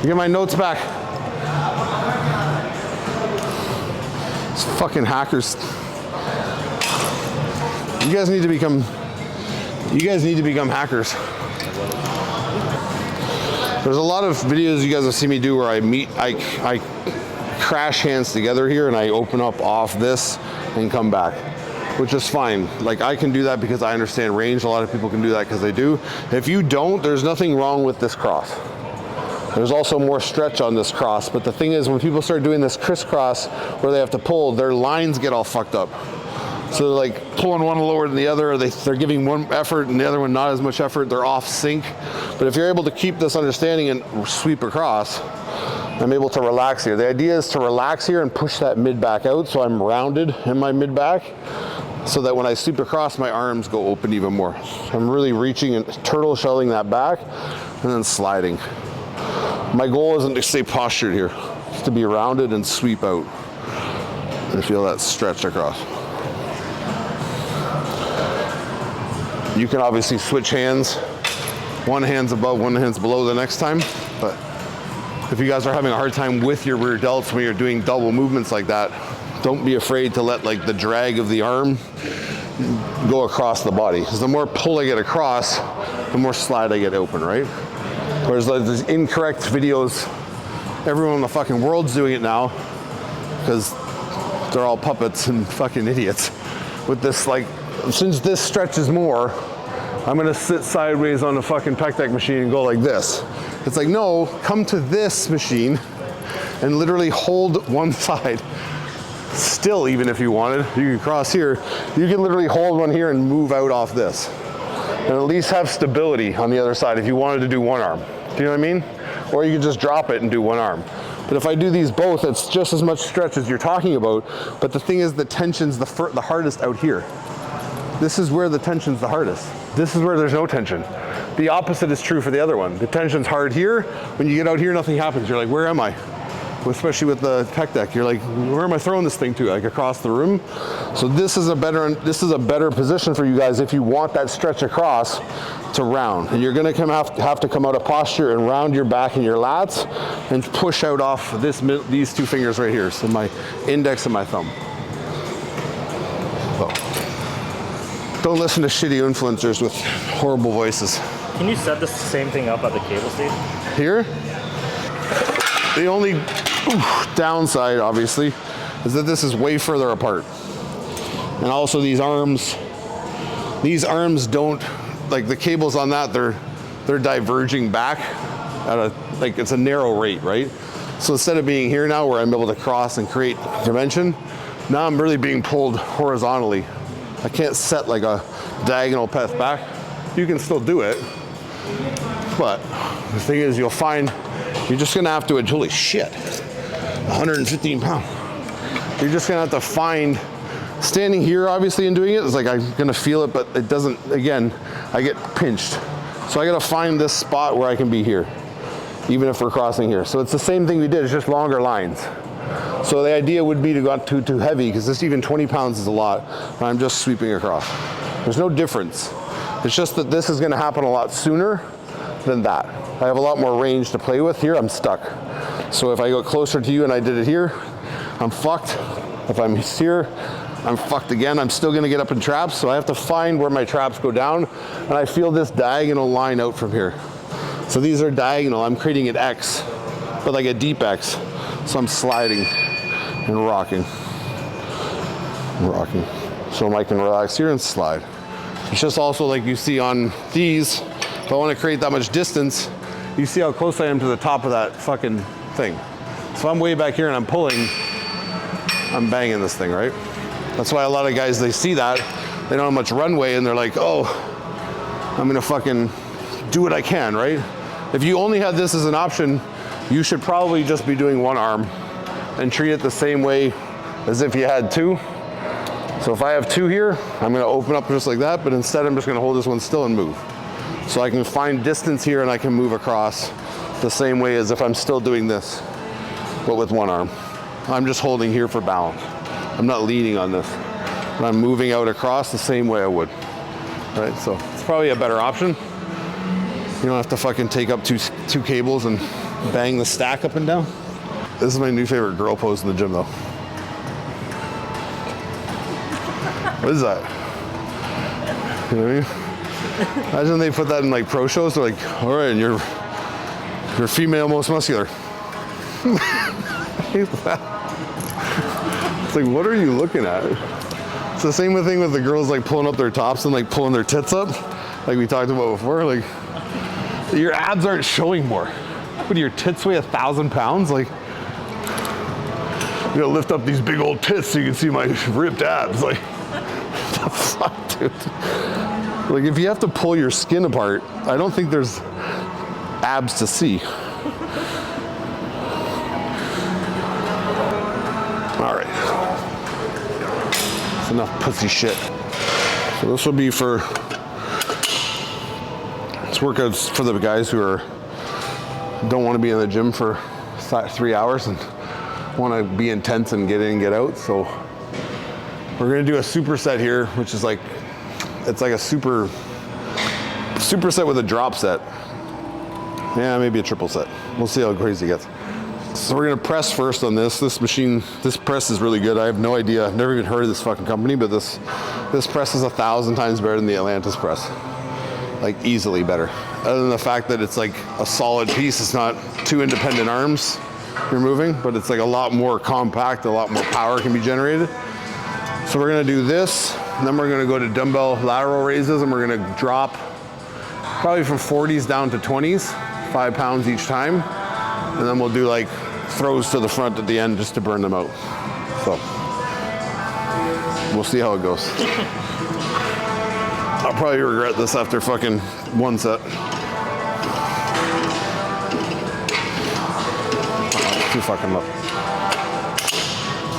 Get my notes back. These fucking hackers. You guys need to become hackers. There's a lot of videos you guys have seen me do where I crash hands together here and I open up off this and come back, which is fine. Like, I can do that because I understand range. A lot of people can do that because they do. If you don't, there's nothing wrong with this cross. There's also more stretch on this cross, but the thing is, when people start doing this crisscross where they have to pull, their lines get all fucked up. So they're like pulling one lower than the other, or they're giving one effort and the other one not as much effort, they're off sync. But if you're able to keep this understanding and sweep across, I'm able to relax here. The idea is to relax here and push that mid back out so I'm rounded in my mid back, so that when I sweep across, my arms go open even more. So I'm really reaching and turtle shelling that back and then sliding. My goal isn't to stay postured here, it's to be rounded and sweep out and feel that stretch across. You can obviously switch hands. One hand's above, one hand's below the next time, but if you guys are having a hard time with your rear delts when you're doing double movements like that, don't be afraid to let like the drag of the arm go across the body. Because the more pull I get across, the more slide I get open, right? Whereas like these incorrect videos, everyone in the fucking world's doing it now because they're all puppets and fucking idiots. With this, like, since this stretches more, I'm gonna sit sideways on the fucking pec deck machine and go like this. It's like, no, come to this machine and literally hold one side. Still, even if you wanted, you can cross here. You can literally hold one here and move out off this. And at least have stability on the other side if you wanted to do one arm. Do you know what I mean? Or you could just drop it and do one arm. But if I do these both, it's just as much stretch as you're talking about. But the thing is, the tension's the hardest out here. This is where the tension's the hardest. This is where there's no tension. The opposite is true for the other one. The tension's hard here. When you get out here, nothing happens. You're like, where am I? Especially with the pec deck, you're like, where am I throwing this thing to? Like across the room. So this is a better position for you guys if you want that stretch across to round. And you're gonna have to come out of posture and round your back and your lats and push out off these two fingers right here. So my index and my thumb. So, don't listen to shitty influencers with horrible voices. Can you set the same thing up at the cable stage? Here? The only downside, obviously, is that this is way further apart. And also these arms don't, like the cables on that, they're diverging back at a, like it's a narrow rate, right? So instead of being here now where I'm able to cross and create dimension, now I'm really being pulled horizontally. I can't set like a diagonal path back. You can still do it, but the thing is you'll find you're just gonna have to, holy shit, 115 pounds. You're just gonna have to find, standing here obviously and doing it, it's like I'm gonna feel it, but it doesn't, again, I get pinched. So I gotta find this spot where I can be here, even if we're crossing here. So it's the same thing we did, it's just longer lines. So the idea would be to go too heavy, because this even 20 pounds is a lot, and I'm just sweeping across. There's no difference. It's just that this is gonna happen a lot sooner than that. I have a lot more range to play with. Here I'm stuck. So if I go closer to you and I did it here, I'm fucked. If I'm here, I'm fucked again. I'm still gonna get up in traps, so I have to find where my traps go down, and I feel this diagonal line out from here. So these are diagonal. I'm creating an X, but like a deep X. So I'm sliding and rocking. So I can relax here and slide. It's just also like you see on these, if I want to create that much distance, you see how close I am to the top of that fucking thing. So I'm way back here and I'm pulling, I'm banging this thing, right? That's why a lot of guys, they see that, they don't have much runway and they're like, oh, I'm gonna fucking do what I can, right? If you only had this as an option, you should probably just be doing one arm and treat it the same way as if you had two. So if I have two here, I'm gonna open up just like that, but instead I'm just gonna hold this one still and move. So I can find distance here and I can move across the same way as if I'm still doing this, but with one arm. I'm just holding here for balance. I'm not leaning on this. And I'm moving out across the same way I would, right? So it's probably a better option. You don't have to fucking take up two cables and bang the stack up and down. This is my new favorite girl pose in the gym though. What is that? You know what I mean? Imagine they put that in like pro shows. They're like, all right, and you're female most muscular. It's like, what are you looking at? It's the same thing with the girls like pulling up their tops and like pulling their tits up, like we talked about before. Like, your abs aren't showing more. What do your tits weigh 1,000 pounds? Like, you gotta lift up these big old tits so you can see my ripped abs. Like, what the fuck, dude? Like, if you have to pull your skin apart, I don't think there's abs to see. All right. That's enough pussy shit. So this will be for, this workouts for the guys who don't want to be in the gym for 3 hours and want to be intense and get in and get out. So we're gonna do a superset here, which is like, it's like a superset with a drop set. Yeah, maybe a triple set. We'll see how crazy it gets. So we're gonna press first on this. This machine, this press is really good. I have no idea, I've never even heard of this fucking company, but this press is 1,000 times better than the Atlantis press. Like, easily better. Other than the fact that it's like a solid piece, it's not two independent arms you're moving, but it's like a lot more compact, a lot more power can be generated. So we're gonna do this, and then we're gonna go to dumbbell lateral raises, and we're gonna drop probably from 40s down to 20s, 5 pounds each time. And then we'll do like throws to the front at the end just to burn them out. So we'll see how it goes. I'll probably regret this after fucking one set. Too fucking low.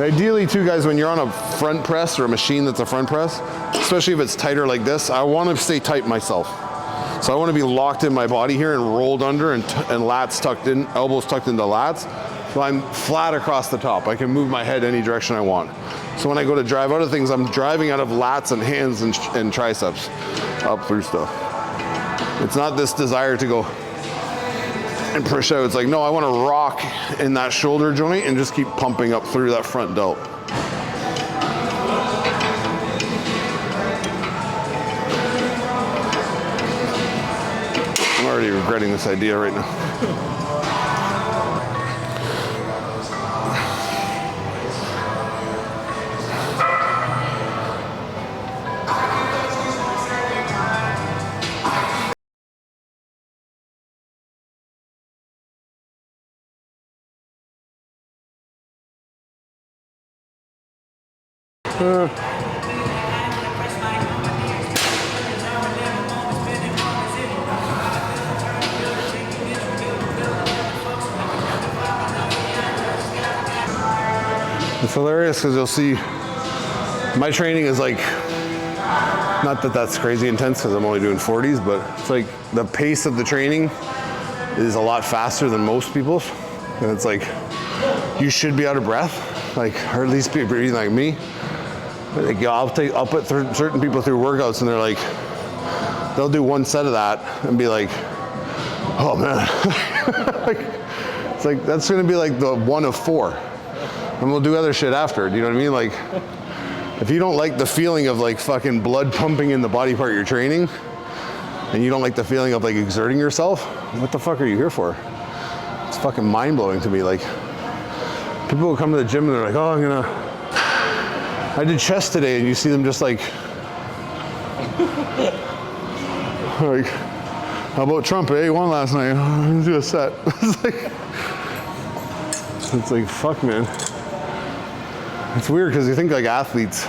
Ideally too, guys, when you're on a front press or a machine that's a front press, especially if it's tighter like this, I want to stay tight myself. So I want to be locked in my body here and rolled under and lats tucked in, elbows tucked into lats. So I'm flat across the top. I can move my head any direction I want. So when I go to drive out of things, I'm driving out of lats and hands and triceps up through stuff. It's not this desire to go and push out. It's like, no, I want to rock in that shoulder joint and just keep pumping up through that front delt. I'm already regretting this idea right now. It's hilarious because you'll see my training is like, not that that's crazy intense because I'm only doing 40s, but it's like the pace of the training is a lot faster than most people's. And it's like, you should be out of breath, like, or at least be breathing like me. Like, I'll put certain people through workouts and they're like, they'll do one set of that and be like, oh man. Like, it's like, that's gonna be like the one of 4. And we'll do other shit after, do you know what I mean? Like, if you don't like the feeling of like fucking blood pumping in the body part you're training, and you don't like the feeling of like exerting yourself, what the fuck are you here for? It's fucking mind blowing to me. Like, people will come to the gym and they're like, oh, I did chest today, and you see them just like, how about Trump, eh? He won last night. Let's do a set. It's like, fuck, man. It's weird because you think like athletes,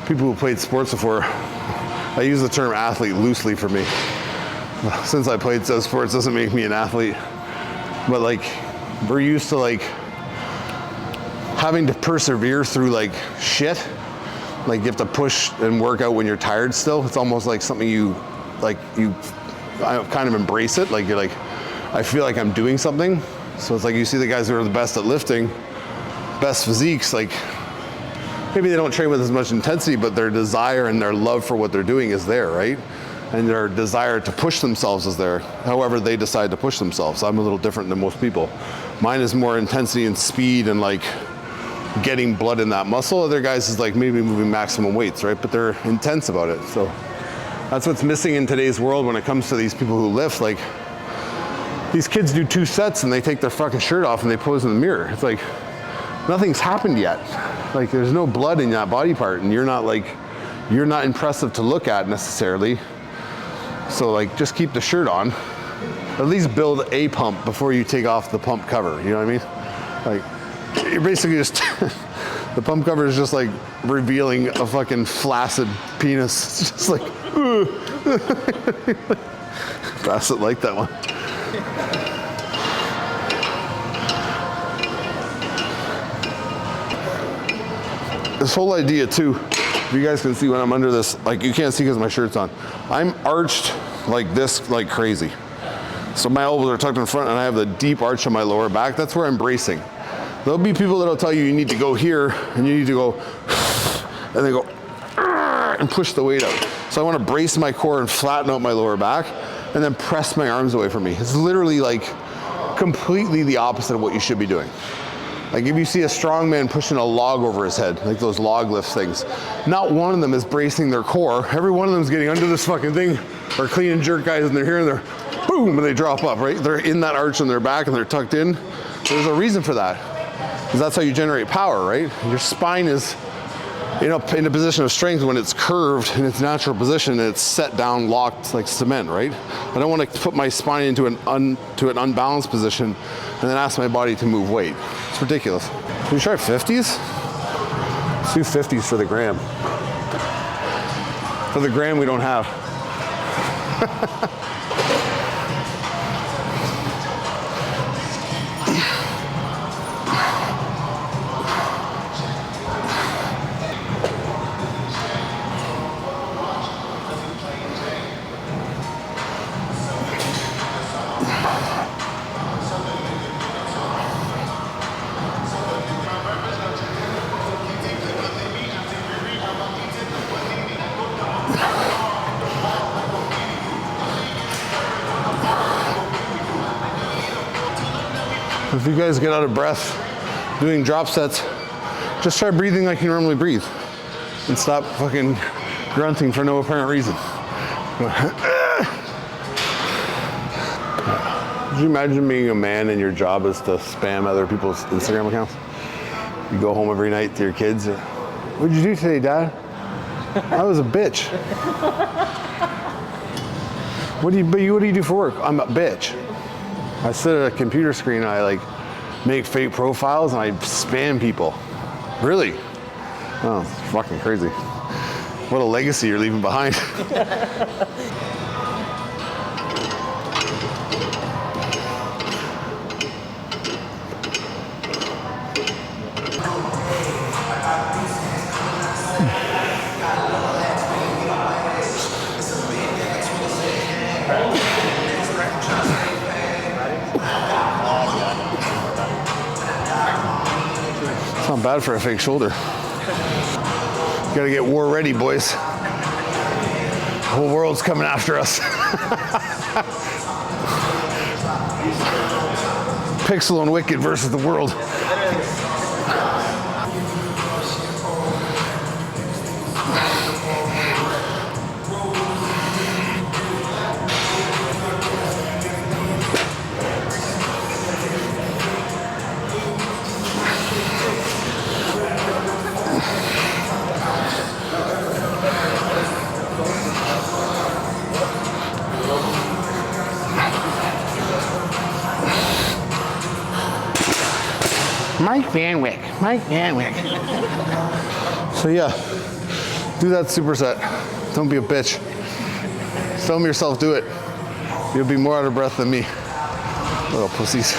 people who played sports before, I use the term athlete loosely for me. Since I played sports doesn't make me an athlete. But like, we're used to like having to persevere through like shit. Like, you have to push and work out when you're tired still. It's almost like something I kind of embrace it. Like, you're like, I feel like I'm doing something. So it's like, you see the guys who are the best at lifting, best physiques, like, maybe they don't train with as much intensity, but their desire and their love for what they're doing is there, right? and their desire to push themselves is there. However, they decide to push themselves. I'm a little different than most people. Mine is more intensity and speed and like getting blood in that muscle. Other guys is like maybe moving maximum weights, right? But they're intense about it. So that's what's missing in today's world when it comes to these people who lift. Like, these kids do 2 sets and they take their fucking shirt off and they pose in the mirror. It's like, nothing's happened yet. Like, there's no blood in that body part, and you're not impressive to look at necessarily. So like, just keep the shirt on. At least build a pump before you take off the pump cover, you know what I mean? Like, you're basically just, the pump cover is just like revealing a fucking flaccid penis. It's just like, flaccid like that one. This whole idea too, if you guys can see when I'm under this, like you can't see because my shirt's on. I'm arched like this, like crazy. So my elbows are tucked in front and I have the deep arch on my lower back. That's where I'm bracing. There'll be people that'll tell you need to go here and you need to go, and they go, and push the weight out. So I want to brace my core and flatten out my lower back and then press my arms away from me. It's literally like completely the opposite of what you should be doing. Like if you see a strong man pushing a log over his head, like those log lift things, not one of them is bracing their core. Every one of them is getting under this fucking thing, or clean and jerk guys, and they're here and they're boom, and they drop up, right? They're in that arch on their back and they're tucked in. There's a reason for that, because that's how you generate power, right? Your spine is in a position of strength when it's curved in its natural position and it's set down, locked like cement, right? I don't want to put my spine into an unbalanced position and then ask my body to move weight. It's ridiculous. Can you try 50s? Let's do 50s for the gram. For the gram we don't have. If you guys get out of breath doing drop sets, just try breathing like you normally breathe and stop fucking grunting for no apparent reason. Could you imagine being a man and your job is to spam other people's Instagram accounts? You go home every night to your kids. What'd you do today, Dad? I was a bitch. What do you do for work? I'm a bitch. I sit at a computer screen and I like make fake profiles and I spam people. Really? Oh, it's fucking crazy. What a legacy you're leaving behind. It's not bad for a fake shoulder. Gotta get war ready, boys. The whole world's coming after us. Pixel and Wicked versus the world. Mike Van Wyck. So yeah, do that superset. Don't be a bitch. Film yourself do it. You'll be more out of breath than me. Little pussies.